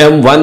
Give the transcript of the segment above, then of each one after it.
M1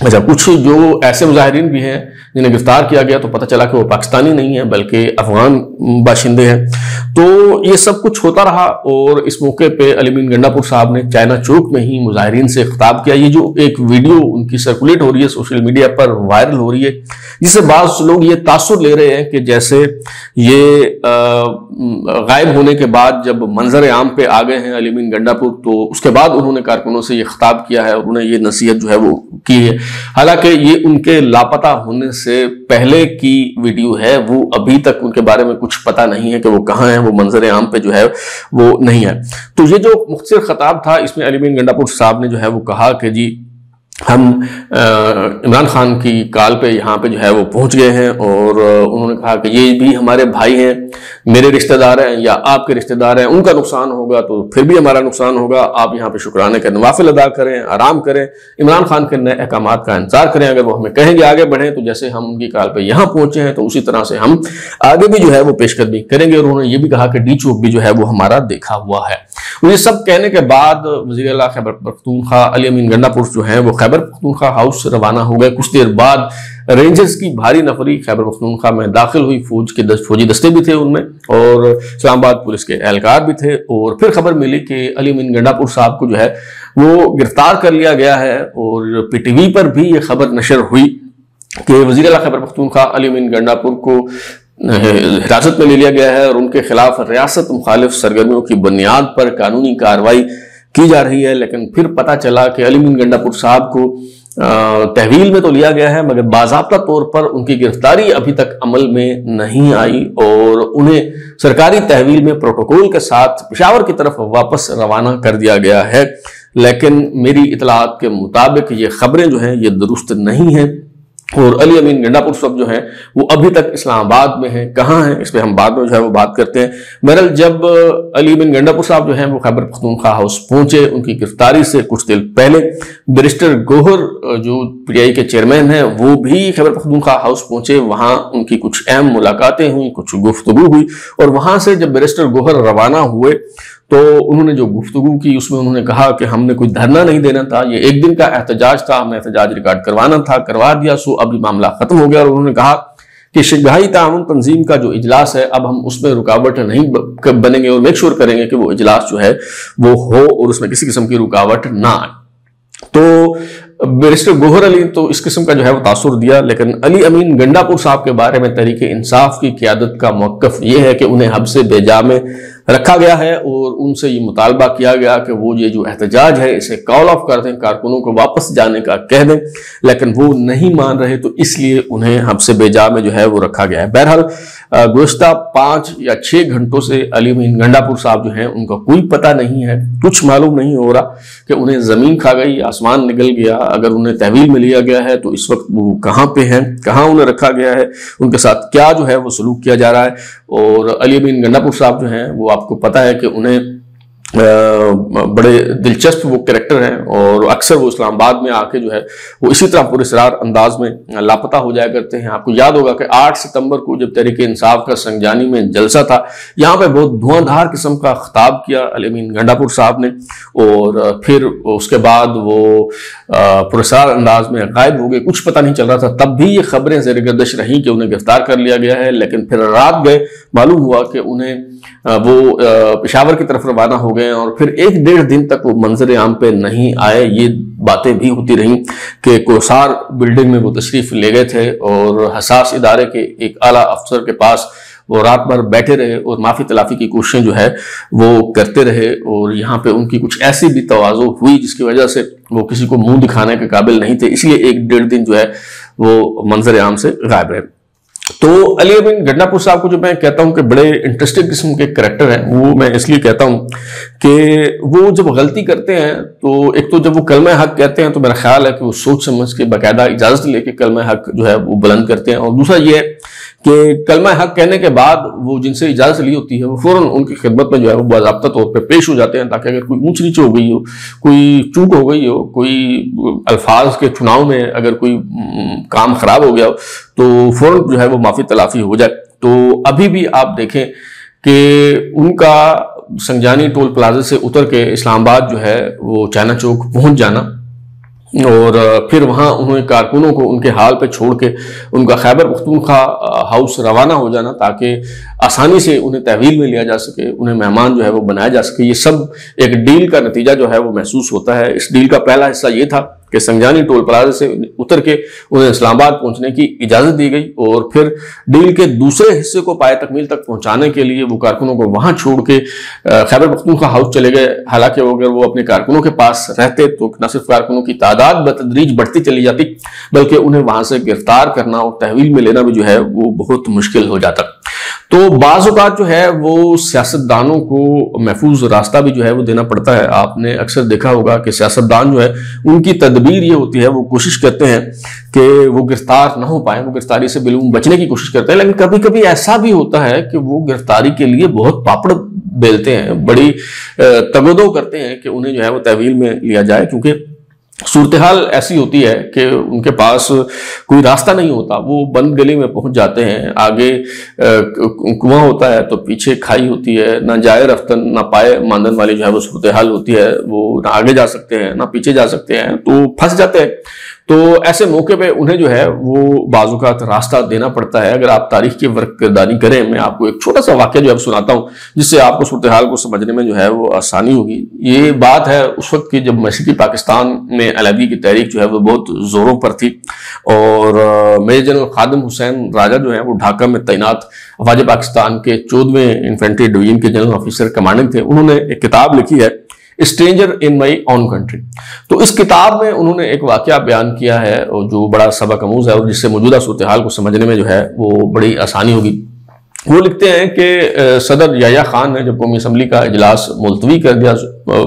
اچھا، کچھ جو ایسے مظاہرین بھی ہیں جنہیں گرفتار کیا گیا تو پتہ چلا کہ وہ پاکستانی نہیں ہیں بلکہ افغان باشندے ہیں۔ تو یہ سب کچھ ہوتا رہا، اور اس موقع پہ علی امین گنڈا پور صاحب نے چائنا چوک میں ہی مظاہرین سے خطاب کیا۔ یہ جو ایک ویڈیو ان کی سرکولیٹ ہو رہی ہے سوشل میڈیا پر، وائرل ہو رہی ہے، جس سے بعض لوگ یہ تاثر لے رہے ہیں کہ جیسے یہ غائب ہونے کے بعد جب منظر عام پہ آ گئے ہیں علی امین گنڈا پور، تو اس کے بعد انہوں نے کارکنوں سے یہ خطاب کیا ہے اور انہیں یہ نصیحت جو ہے وہ کی ہے۔ حالانکہ یہ ان کے لاپتہ ہونے سے پہلے کی ویڈیو ہے، وہ ابھی تک ان کے بارے میں کچھ پتہ نہیں ہے کہ وہ کہاں ہیں، وہ منظر عام پہ جو ہے وہ نہیں ہے۔ تو یہ جو مختصر خطاب تھا، اس میں علی امین گنڈا پور صاحب نے جو ہے وہ کہا کہ جی ہم عمران خان کی کال پہ یہاں پہ جو ہے وہ پہنچ گئے ہیں، اور انہوں نے کہا کہ یہ بھی ہمارے بھائی ہیں، میرے رشتہ دار ہیں یا آپ کے رشتہ دار ہیں، ان کا نقصان ہوگا تو پھر بھی ہمارا نقصان ہوگا، آپ یہاں پہ شکرانے کے نوافل ادا کریں، آرام کریں، عمران خان کے نئے احکامات کا انتظار کریں، اگر وہ ہمیں کہیں گے آگے بڑھیں تو جیسے ہم ان کی کال پہ یہاں پہنچے ہیں تو اسی طرح سے ہم آگے بھی جو ہے وہ پیش قدمی کریں گے۔ اور انہوں نے یہ بھی کہا کہ ڈی چوک بھی جو ہے وہ ہمارا دیکھا ہوا ہے۔ یہ سب کہنے کے بعد وزیر اعلیٰ خیبر پختونخوا علی امین گنڈا پور جو ہیں وہ خیبر پختونخوا ہاؤس سے روانہ ہو گئے۔ کچھ دیر بعد رینجرز کی بھاری نفری خیبر پختونخوا میں داخل ہوئی، فوجی دستے بھی تھے ان میں، اور اسلام آباد پولیس کے اہلکار بھی تھے، اور پھر خبر ملی کہ علی امین گنڈا پور صاحب کو جو ہے وہ گرفتار کر لیا گیا ہے، اور پی ٹی وی پر بھی یہ خبر نشر ہوئی کہ وزیر اعلیٰ خیبر پختونخوا علی امین گنڈا پور کو حراست میں لے لیا گیا ہے، اور ان کے خلاف ریاست مخالف سرگرمیوں کی بنیاد پر قانونی کارروائی کی جا رہی ہے۔ لیکن پھر پتہ چلا کہ علی امین گنڈا پور صاحب کو تحویل میں تو لیا گیا ہے، مگر باضابطہ طور پر ان کی گرفتاری ابھی تک عمل میں نہیں آئی، اور انہیں سرکاری تحویل میں پروٹوکول کے ساتھ پشاور کی طرف واپس روانہ کر دیا گیا ہے۔ لیکن میری اطلاعات کے مطابق یہ خبریں جو ہیں یہ درست نہیں ہیں، اور علی امین گنڈا پور صاحب جو ہیں وہ ابھی تک اسلام آباد میں ہیں۔ کہاں ہیں اس پہ ہم بعد میں جو ہے وہ بات کرتے ہیں۔ بہرحال جب علی امین گنڈا پور صاحب جو ہیں وہ خیبر پختونخوا ہاؤس پہنچے، ان کی گرفتاری سے کچھ دن پہلے بیرسٹر گوہر جو پی ٹی آئی کے چیئرمین ہیں وہ بھی خیبر پختونخوا ہاؤس پہنچے، وہاں ان کی کچھ اہم ملاقاتیں ہوئیں، کچھ گفتگو ہوئی، اور وہاں سے جب بیرسٹر گوہر روانہ ہوئے تو انہوں نے جو گفتگو کی اس میں انہوں نے کہا کہ ہم نے کوئی دھرنا نہیں دینا تھا، یہ ایک دن کا احتجاج تھا، ہم نے احتجاج ریکارڈ کروانا تھا، کروا دیا، سو اب یہ معاملہ ختم ہو گیا۔ اور انہوں نے کہا کہ شنگھائی تعاون تنظیم کا جو اجلاس ہے اب ہم اس میں رکاوٹ نہیں بنیں گے، اور میک شور کریں گے کہ وہ اجلاس جو ہے وہ ہو اور اس میں کسی قسم کی رکاوٹ نہ آئے۔ تو بیرسٹر گوہر علی تو اس قسم کا جو ہے وہ تاثر دیا، لیکن علی امین گنڈا پور صاحب کے بارے میں تحریک انصاف کی قیادت کا موقف یہ ہے کہ انہیں حبس بیجا میں رکھا گیا ہے، اور ان سے یہ مطالبہ کیا گیا کہ وہ یہ جو احتجاج ہے اسے کال آف کر دیں، کارکنوں کو واپس جانے کا کہہ دیں، لیکن وہ نہیں مان رہے، تو اس لیے انہیں حبس بیجا میں جو ہے وہ رکھا گیا ہے۔ بہرحال گزشتہ 5 یا 6 گھنٹوں سے علی امین گنڈا پور صاحب جو ہیں ان کا کوئی پتہ نہیں ہے، کچھ معلوم نہیں ہو رہا کہ انہیں زمین کھا گئی، آسمان نگل گیا، اگر انہیں تحویل میں لیا گیا ہے تو اس وقت وہ کہاں پہ ہیں، کہاں انہیں رکھا گیا ہے، ان کے ساتھ کیا جو ہے وہ سلوک کیا جا رہا ہے۔ اور علی امین گنڈا پور صاحب جو ہیں وہ آپ کو پتہ ہے کہ انہیں بڑے دلچسپ وہ کریکٹر ہیں، اور اکثر وہ اسلام آباد میں آ کے جو ہے وہ اسی طرح پراسرار انداز میں لاپتہ ہو جایا کرتے ہیں۔ آپ کو یاد ہوگا کہ 8 ستمبر کو جب تحریک انصاف کا سنگجانی میں جلسہ تھا، یہاں پہ بہت دھواں دھار قسم کا خطاب کیا علی امین گنڈا پور صاحب نے، اور پھر اس کے بعد وہ پراسرار انداز میں غائب ہو گئے، کچھ پتہ نہیں چل رہا تھا۔ تب بھی یہ خبریں زیر گردش رہیں کہ انہیں گرفتار کر لیا گیا ہے، لیکن پھر رات گئے معلوم ہوا کہ انہیں وہ پشاور کی طرف روانہ ہو گئے، اور پھر 1-1.5 دن تک وہ منظر عام پہ نہیں آئے۔ یہ باتیں بھی ہوتی رہیں کہ کوثار بلڈنگ میں وہ تشریف لے گئے تھے، اور حساس ادارے کے ایک اعلیٰ افسر کے پاس وہ رات بھر بیٹھے رہے اور معافی تلافی کی کوششیں جو ہے وہ کرتے رہے، اور یہاں پہ ان کی کچھ ایسی بھی تواضع ہوئی جس کی وجہ سے وہ کسی کو منہ دکھانے کے قابل نہیں تھے، اس لیے 1-1.5 دن جو ہے وہ منظر عام سے غائب رہے۔ تو علی امین گنڈا پور صاحب کو جو میں کہتا ہوں کہ بڑے انٹرسٹنگ قسم کے کریکٹر ہیں، وہ میں اس لیے کہتا ہوں کہ وہ جب غلطی کرتے ہیں تو ایک تو جب وہ کلمہ حق کہتے ہیں تو میرا خیال ہے کہ وہ سوچ سمجھ کے باقاعدہ اجازت لے کے کلمہ حق جو ہے وہ بلند کرتے ہیں، اور دوسرا یہ ہے کہ کلمہ حق کہنے کے بعد وہ جن سے اجازت لی ہوتی ہے وہ فوراً ان کی خدمت میں جو ہے وہ باضابطہ طور پہ پیش ہو جاتے ہیں، تاکہ اگر کوئی اونچ نیچ ہو گئی ہو، کوئی چوک ہو گئی ہو، کوئی الفاظ کے چناؤ میں اگر کوئی کام خراب ہو گیا ہو تو فوراً جو ہے وہ معافی تلافی ہو جائے۔ تو ابھی بھی آپ دیکھیں کہ ان کا سنگجانی ٹول پلازے سے اتر کے اسلام آباد جو ہے وہ چائنا چوک پہنچ جانا، اور پھر وہاں انہوں نے کارکنوں کو ان کے حال پہ چھوڑ کے ان کا خیبر پختونخوا ہاؤس روانہ ہو جانا تاکہ آسانی سے انہیں تحویل میں لیا جا سکے، انہیں مہمان جو ہے وہ بنایا جا سکے، یہ سب ایک ڈیل کا نتیجہ جو ہے وہ محسوس ہوتا ہے۔ اس ڈیل کا پہلا حصہ یہ تھا کہ سنجانی ٹول پلازے سے اتر کے انہیں اسلام آباد پہنچنے کی اجازت دی گئی، اور پھر ڈیل کے دوسرے حصے کو پائے تکمیل تک پہنچانے کے لیے وہ کارکنوں کو وہاں چھوڑ کے خیبر پختونخوا ہاؤس چلے گئے۔ حالانکہ اگر وہ اپنے کارکنوں کے پاس رہتے تو نہ صرف کارکنوں کی تعداد بتدریج بڑھتی چلی جاتی، بلکہ انہیں وہاں سے گرفتار کرنا اور تحویل میں لینا بھی جو ہے وہ بہت مشکل ہو جاتا۔ تو بعض اوقات جو ہے وہ سیاستدانوں کو محفوظ راستہ بھی جو ہے وہ دینا پڑتا ہے۔ آپ نے اکثر دیکھا ہوگا کہ سیاستدان جو ہے ان کی تدبیر یہ ہوتی ہے، وہ کوشش کرتے ہیں کہ وہ گرفتار نہ ہو پائیں، وہ گرفتاری سے بالکل بچنے کی کوشش کرتے ہیں، لیکن کبھی کبھی ایسا بھی ہوتا ہے کہ وہ گرفتاری کے لیے بہت پاپڑ بیلتے ہیں، بڑی تگودو کرتے ہیں کہ انہیں جو ہے وہ تحویل میں لیا جائے، کیونکہ صورتحال ایسی ہوتی ہے کہ ان کے پاس کوئی راستہ نہیں ہوتا، وہ بند گلی میں پہنچ جاتے ہیں، آگے کنواں ہوتا ہے تو پیچھے کھائی ہوتی ہے، نہ جائے رفتن نہ پائے ماندن والی جو ہے وہ صورتحال ہوتی ہے، وہ نہ آگے جا سکتے ہیں نہ پیچھے جا سکتے ہیں، تو پھنس جاتے ہیں۔ تو ایسے موقع پہ انہیں جو ہے وہ بعض اوقات راستہ دینا پڑتا ہے۔ اگر آپ تاریخ کی ورق گردانی کریں، میں آپ کو ایک چھوٹا سا واقعہ جو ہے سناتا ہوں جس سے آپ کو صورتحال کو سمجھنے میں جو ہے وہ آسانی ہوگی۔ یہ بات ہے اس وقت کی جب مشرقی پاکستان میں علیحدگی کی تحریک جو ہے وہ بہت زوروں پر تھی، اور میجر جنرل خادم حسین راجہ جو ہیں وہ ڈھاکہ میں تعینات افواج پاکستان کے 14ویں انفینٹری ڈویژن کے جنرل آفیسر کمانڈنگ تھے۔ انہوں نے ایک کتاب لکھی ہے اسٹرینجر ان مائی اون کنٹری۔ تو اس کتاب میں انہوں نے ایک واقعہ بیان کیا ہے جو بڑا سبق آموز ہے اور جس سے موجودہ صورتحال کو سمجھنے میں جو ہے وہ بڑی آسانی ہوگی۔ وہ لکھتے ہیں کہ صدر یحییٰ خان نے جب قومی اسمبلی کا اجلاس ملتوی کر دیا،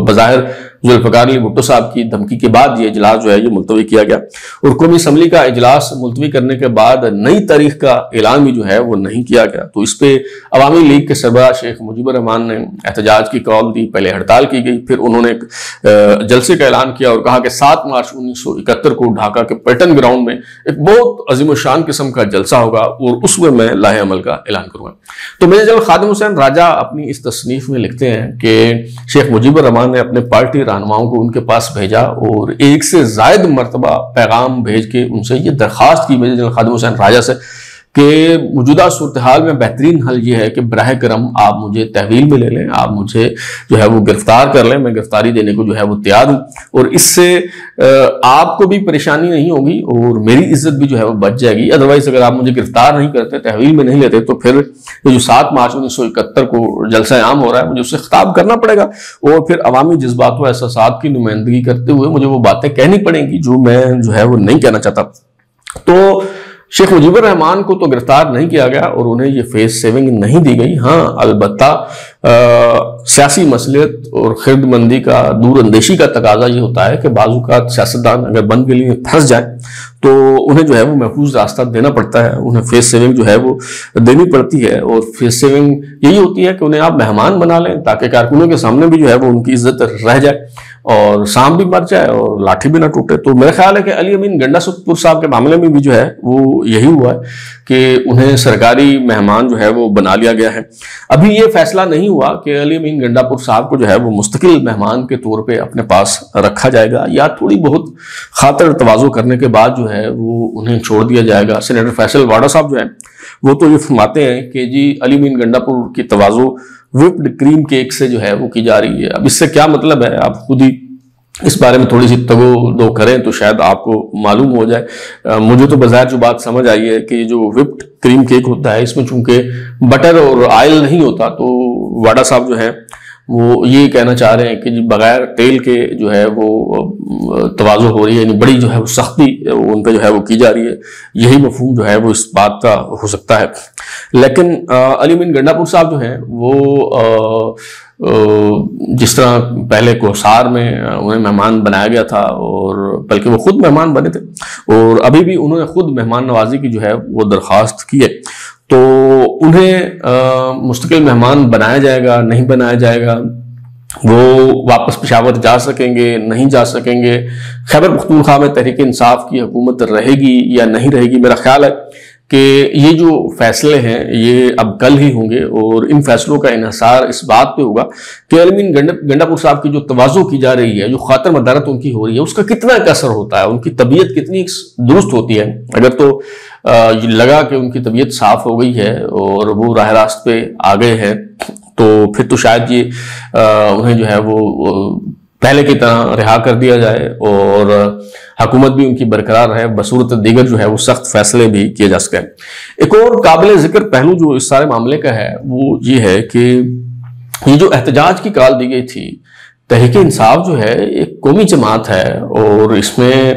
بظاہر ذوالفقار علی بھٹو صاحب کی دھمکی کے بعد یہ اجلاس جو ہے یہ ملتوی کیا گیا، اور قومی اسمبلی کا اجلاس ملتوی کرنے کے بعد نئی تاریخ کا اعلان بھی جو ہے وہ نہیں کیا گیا۔ تو اس پہ عوامی لیگ کے سربراہ شیخ مجیب الرحمان نے احتجاج کی کال دی، پہلے ہڑتال کی گئی، پھر انہوں نے ایک جلسے کا اعلان کیا اور کہا کہ 7 مارچ 1971 کو ڈھاکہ کے پیٹن گراؤنڈ میں ایک بہت عظیم الشان قسم کا جلسہ ہوگا اور اس میں لاہے عمل کا اعلان کروں گا۔ تو میجر جنرل خادم حسین راجہ اپنی اس تصنیف میں لکھتے ہیں کہ شیخ مجیب الرحمان نے اپنے پارٹی رہنماؤں کو ان کے پاس بھیجا اور ایک سے زائد مرتبہ پیغام بھیج کے ان سے یہ درخواست کی میجر جنرل خادم حسین راجہ سے کہ موجودہ صورتحال میں بہترین حل یہ ہے کہ براہ کرم آپ مجھے تحویل میں لے لیں، آپ مجھے جو ہے وہ گرفتار کر لیں، میں گرفتاری دینے کو جو ہے وہ تیار ہوں، اور اس سے آپ کو بھی پریشانی نہیں ہوگی اور میری عزت بھی جو ہے وہ بچ جائے گی۔ ادروائز اگر آپ مجھے گرفتار نہیں کرتے، تحویل میں نہیں لیتے، تو پھر جو 7 مارچ 1971 کو جلسہ عام ہو رہا ہے مجھے اسے خطاب کرنا پڑے گا، اور پھر عوامی جذبات و احساسات کی نمائندگی کرتے ہوئے مجھے وہ باتیں کہنی پڑیں گی جو میں جو ہے وہ نہیں کہنا چاہتا۔ تو شیخ مجیب الرحمان کو تو گرفتار نہیں کیا گیا اور انہیں یہ فیس سیونگ نہیں دی گئی۔ ہاں البتہ سیاسی مصلحت اور خرد مندی کا دور اندیشی کا تقاضا یہ ہوتا ہے کہ بعض اوقات سیاستدان اگر بند کے لیے پھنس جائیں تو انہیں جو ہے وہ محفوظ راستہ دینا پڑتا ہے، انہیں فیس سیونگ جو ہے وہ دینی پڑتی ہے، اور فیس سیونگ یہی ہوتی ہے کہ انہیں آپ مہمان بنا لیں تاکہ کارکنوں کے سامنے بھی جو ہے وہ ان کی عزت رہ جائے اور سام بھی مر جائے اور لاٹھی بھی نہ ٹوٹے۔ تو میرا خیال ہے کہ علی امین گنڈا سکھپور صاحب کے معاملے میں بھی جو ہے وہ یہی ہوا ہے کہ انہیں سرکاری مہمان جو ہے وہ بنا لیا گیا ہے۔ ابھی یہ فیصلہ نہیں ہوا کہ علی امین گنڈا پور صاحب کو جو ہے وہ مستقل مہمان کے طور پہ اپنے پاس رکھا جائے گا یا تھوڑی بہت خاطر تواضع کرنے کے بعد جو ہے وہ انہیں چھوڑ دیا جائے گا۔ سینیٹر فیصل واڈا صاحب جو ہیں وہ تو یہ فرماتے ہیں کہ جی علی امین گنڈا پور کی تواضع وپڈ کریم کیک سے جو ہے وہ کی جا رہی ہے۔ اب اس سے کیا مطلب ہے، آپ خود ہی اس بارے میں تھوڑی سی تگو دو کریں تو شاید آپ کو معلوم ہو جائے۔ مجھے تو بظاہر جو بات سمجھ آئی ہے کہ جو وپڈ کریم کیک ہوتا ہے اس میں چونکہ بٹر اور آئل نہیں ہوتا، تو واڈا صاحب جو ہے وہ یہ کہنا چاہ رہے ہیں کہ بغیر تیل کے جو ہے وہ تواضع ہو رہی ہے، یعنی بڑی جو ہے وہ سختی ان پہ جو ہے وہ کی جا رہی ہے۔ یہی مفہوم جو ہے وہ اس بات کا ہو سکتا ہے۔ لیکن علی امین گنڈا پور صاحب جو ہیں وہ جس طرح پہلے کوسار میں انہیں مہمان بنایا گیا تھا، اور بلکہ وہ خود مہمان بنے تھے، اور ابھی بھی انہوں نے خود مہمان نوازی کی جو ہے وہ درخواست کی ہے، تو انہیں مستقل مہمان بنایا جائے گا نہیں بنایا جائے گا، وہ واپس پشاور جا سکیں گے نہیں جا سکیں گے، خیبر پختونخوا میں تحریک انصاف کی حکومت رہے گی یا نہیں رہے گی۔ میرا خیال ہے کہ یہ جو فیصلے ہیں یہ اب کل ہی ہوں گے، اور ان فیصلوں کا انحصار اس بات پہ ہوگا کہ علی امین گنڈا پور صاحب کی جو تواضع کی جا رہی ہے، جو خاطر مدارت ان کی ہو رہی ہے، اس کا کتنا اثر ہوتا ہے، ان کی طبیعت کتنی درست ہوتی ہے۔ اگر تو لگا کہ ان کی طبیعت صاف ہو گئی ہے اور وہ راہ راست پہ آ گئے ہیں، تو پھر تو شاید یہ انہیں جو ہے وہ پہلے کی طرح رہا کر دیا جائے اور حکومت بھی ان کی برقرار رہے، بصورت دیگر جو ہے وہ سخت فیصلے بھی کیے جا سکیں۔ ایک اور قابل ذکر پہلو جو اس سارے معاملے کا ہے وہ یہ ہے کہ یہ جو احتجاج کی کال دی گئی تھی، تحریک انصاف جو ہے ایک قومی جماعت ہے، اور اس میں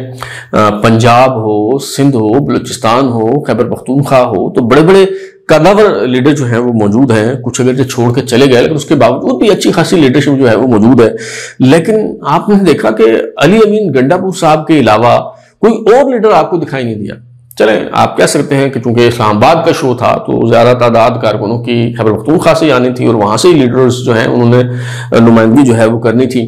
پنجاب ہو، سندھ ہو، بلوچستان ہو، خیبر پختونخوا ہو، تو بڑے بڑے قداور لیڈر جو ہیں وہ موجود ہیں۔ کچھ اگر جو چھوڑ کے چلے گئے لیکن اس کے باوجود بھی اچھی خاصی لیڈرشپ جو ہے وہ موجود ہے۔ لیکن آپ نے دیکھا کہ علی امین گنڈا پور صاحب کے علاوہ کوئی اور لیڈر آپ کو دکھائی نہیں دیا۔ چلیں آپ کہہ سکتے ہیں کہ چونکہ اسلام آباد کا شو تھا تو زیادہ تعداد کارکنوں کی خیبر پختونخوا سے آنی تھی، اور وہاں سے ہی لیڈرز جو ہیں انہوں نے نمائندگی جو ہے وہ کرنی تھی۔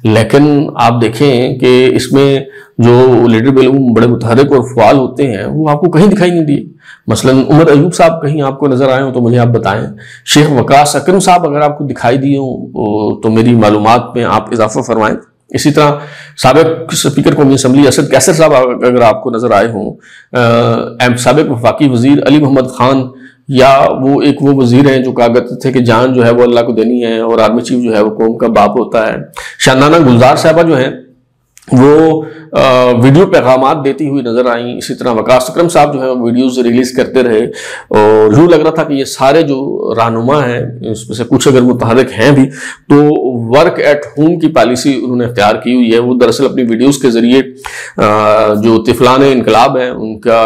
لیکن آپ دیکھیں کہ اس میں جو لیڈر بالعموم بڑے متحرک اور فعال ہوتے ہیں وہ آپ کو کہیں دکھائی نہیں دیے۔ مثلا عمر ایوب صاحب کہیں آپ کو نظر آئے ہوں تو مجھے آپ بتائیں۔ شیخ وقاص اکرم صاحب اگر آپ کو دکھائی دیے ہوں تو میری معلومات میں آپ اضافہ فرمائیں۔ اسی طرح سابق اسپیکر قومی اسمبلی اسد کیسر صاحب اگر آپ کو نظر آئے ہوں، سابق وفاقی وزیر علی محمد خان، یا وہ وزیر ہیں جو کہا کرتے تھے کہ جان جو ہے وہ اللہ کو دینی ہے اور آرمی چیف جو ہے وہ قوم کا باپ ہوتا ہے۔ شاندانہ گلزار صاحبہ جو ہیں وہ ویڈیو پیغامات دیتی ہوئی نظر آئیں۔ اسی طرح وقاص اکرم صاحب جو ہے ویڈیوز ریلیز کرتے رہے، اور یوں لگ رہا تھا کہ یہ سارے جو رہنما ہیں، اس میں سے کچھ اگر متحرک ہیں بھی، تو ورک ایٹ ہوم کی پالیسی انہوں نے اختیار کی ہوئی ہے۔ وہ دراصل اپنی ویڈیوز کے ذریعے جو طفلان انقلاب ہیں ان کا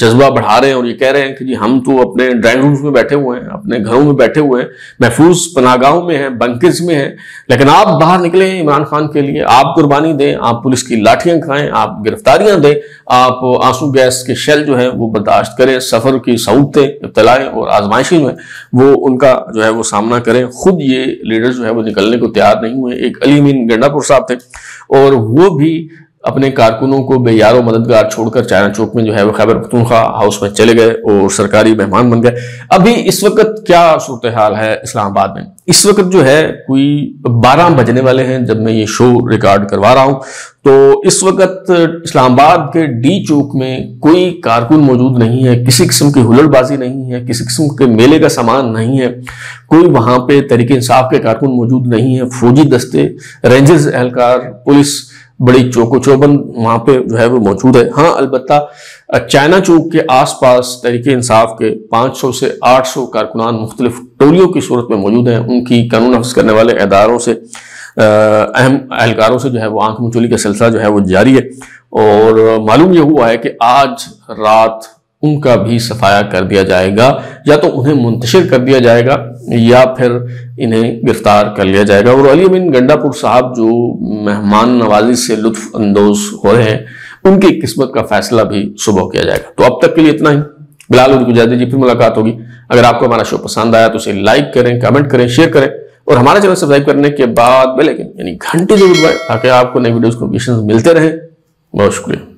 جذبہ بڑھا رہے ہیں، اور یہ کہہ رہے ہیں کہ جی ہم تو اپنے ڈرائنگ رومز میں بیٹھے ہوئے ہیں، اپنے گھروں میں بیٹھے ہوئے ہیں، محفوظ پناہ گاہوں میں ہیں، بنکرز میں ہیں، لیکن آپ باہر نکلیں عمران خان کے لیے، آپ قربانی دیں، آپ پولیس کی لاٹھیاں کھائیں، آپ گرفتاریاں دیں، آپ آنسو گیس کے شیل جو ہیں وہ برداشت کریں، سفر کی صعوبتیں، ابتلائیں اور آزمائشیں جو ہیں وہ ان کا جو ہے وہ سامنا کریں۔ خود یہ لیڈر جو ہے وہ نکلنے کو تیار نہیں ہوئے۔ ایک علی امین گنڈا پور صاحب تھے، اور وہ بھی اپنے کارکنوں کو بے یار و مددگار چھوڑ کر چائنا چوک میں جو ہے وہ خیبر پختونخوا ہاؤس میں چلے گئے اور سرکاری مہمان بن گئے۔ ابھی اس وقت کیا صورتحال ہے اسلام آباد میں؟ اس وقت جو ہے کوئی 12 بجنے والے ہیں جب میں یہ شو ریکارڈ کروا رہا ہوں، تو اس وقت اسلام آباد کے ڈی چوک میں کوئی کارکن موجود نہیں ہے، کسی قسم کی ہلڑ بازی نہیں ہے، کسی قسم کے میلے کا سامان نہیں ہے، کوئی وہاں پہ تحریک انصاف کے کارکن موجود نہیں ہے۔ فوجی دستے، رینجرز اہلکار، پولیس بڑی چوک و چوبند وہاں پہ جو ہے وہ موجود ہے۔ ہاں البتہ چائنا چوک کے آس پاس تحریک انصاف کے 500 سے 800 کارکنان مختلف ٹولیوں کی صورت میں موجود ہیں۔ ان کی قانون نافذ کرنے والے اداروں سے، اہم اہلکاروں سے جو ہے وہ آنکھ منچولی کا سلسلہ جو ہے وہ جاری ہے، اور معلوم یہ ہوا ہے کہ آج رات ان کا بھی صفایا کر دیا جائے گا، یا تو انہیں منتشر کر دیا جائے گا یا پھر انہیں گرفتار کر لیا جائے گا۔ اور علی امین گنڈا پور صاحب جو مہمان نوازی سے لطف اندوز ہو رہے ہیں، ان کی قسمت کا فیصلہ بھی صبح کیا جائے گا۔ تو اب تک کے لیے اتنا ہی۔ بلال کو اجازت دیجیے، پھر ملاقات ہوگی۔ اگر آپ کو ہمارا شو پسند آیا تو اسے لائک کریں، کمنٹ کریں، شیئر کریں، اور ہمارا چینل سبسکرائب کرنے کے بعد بیل آئکن یعنی گھنٹی ضرور دبائیں تاکہ آپ کو نئی ویڈیوز کو نوٹیفیکیشن ملتے رہیں۔ بہت شکریہ۔